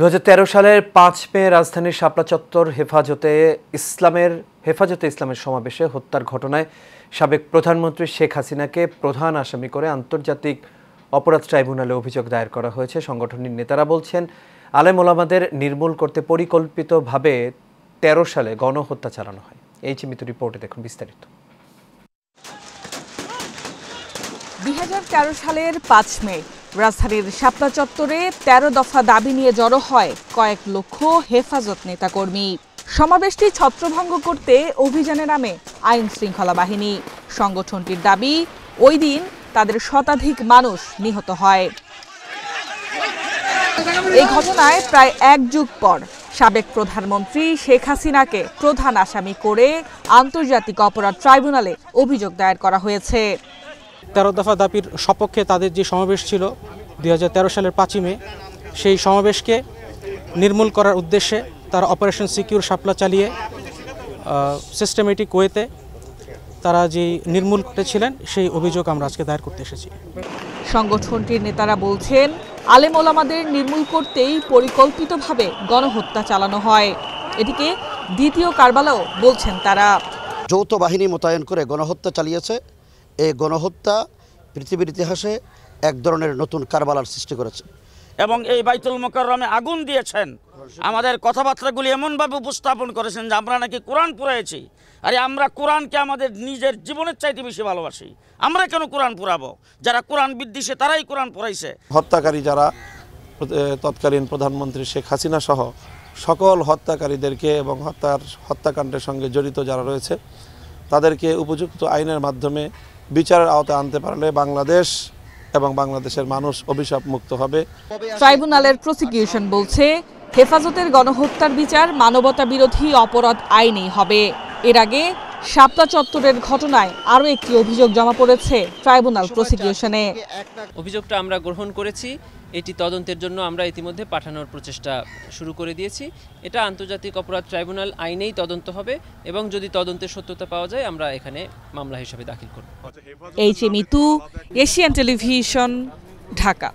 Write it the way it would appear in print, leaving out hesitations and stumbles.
2013 সালের 5 মে রাজধানীর শাপলা চত্বর হেফাজতে ইসলামের সমাবেশে হত্যার ঘটনায় সাবেক প্রধানমন্ত্রী শেখ হাসিনাকে প্রধান আসামি করে আন্তর্জাতিক অপরাধ ট্রাইব্যুনালে অভিযোগ দায়ের করা হয়েছে। সংগঠনের নেতারা বলছেন, আলেম ওলামাদের নির্মূল করতে পরিকল্পিতভাবে 13 সালে গণহত্যা চালানো হয়। এই চিত্র রিপোর্টে দেখুন বিস্তারিত। 2013 সালের 5 মে রাজধানীর শাপলা চত্বরে 13 দফা দাবি নিয়ে জড়ো হয় কয়েক লক্ষ হেফাজত নেতাকর্মী। সমাবেশটি ছত্রভঙ্গ করতে অভিযানে নামে আইন শৃঙ্খলা বাহিনী। সংগঠনটির দাবি, ওই দিন তাদের শতাধিক মানুষ নিহত হয়। এই ঘটনায় প্রায় এক যুগ পর সাবেক প্রধানমন্ত্রী শেখ হাসিনাকে প্রধান আসামি করে আন্তর্জাতিক অপরাধ ট্রাইব্যুনালে অভিযোগ দায়ের করা হয়েছে। 13 দফা দাবির সপক্ষে তাদের যে সমাবেশ ছিল 2013 সালের 5 মে, সেই সমাবেশকে নির্মূল করার উদ্দেশ্যে তারা অপারেশন সিকিউর শাপলা চালিয়ে সিস্টেমেটিক ওয়েতে তারা যে নির্মূল করেছিলেন সেই অভিযোগ আমরা আজকে দায়ের করতে এসেছি। সংগঠনটির নেতারা বলছেন, আলেম ওলামাদের নির্মূল করতেই পরিকল্পিতভাবে গণহত্যা চালানো হয়। এটিকে দ্বিতীয় কারবালাও বলছেন তারা। যৌথ বাহিনী মোতায়েন করে গণহত্যা চালিয়েছে। এই গণহত্যা পৃথিবীর ইতিহাসে এক ধরনের নতুন কারবালার সৃষ্টি করেছে এবং এই বাইতুল মোকাররমে আগুন দিয়েছেন। আমাদের কথাবার্তাগুলি এমনভাবে উপস্থাপন করেছেন যে আমরা নাকি কোরআন পুরাইছি। আরে আমরা কোরআনকে আমাদের নিজের জীবনের চাইতে বেশি ভালোবাসি। আমরা কেন কোরআন পুরাবো? যারা কোরআন বিদ্বেষী তারাই কোরআন পুরাইছে। হত্যাকারী যারা তৎকালীন প্রধানমন্ত্রী শেখ হাসিনা সহ সকল হত্যাকারীদেরকে এবং হত্যাকাণ্ডের সঙ্গে জড়িত যারা রয়েছে তাদেরকে উপযুক্ত আইনের মাধ্যমে বিচারের আওতায় আনতে পারলে বাংলাদেশ এবং বাংলাদেশের মানুষ অভিশাপ মুক্ত হবে। ট্রাইব্যুনালের প্রসিকিউশন বলছে, হেফাজতের গণহত্যার বিচার মানবতা বিরোধী অপরাধ আইনেই হবে। এর আগে শাপলা চত্বরের ঘটনায় আরও একটি অভিযোগ জমা পড়েছে ট্রাইব্যুনাল প্রসিকিউশনে। অভিযোগটা আমরা গ্রহণ করেছি। এটি তদন্তের জন্য আমরা ইতিমধ্যে পাঠানোর প্রচেষ্টা শুরু করে দিয়েছি। এটা আন্তর্জাতিক অপরাধ ট্রাইব্যুনাল আইনেই তদন্ত হবে এবং যদি তদন্তের সত্যতা পাওয়া যায় আমরা এখানে মামলা হিসেবে দাখিল করব। H A Mitu, Asian television, Dhaka.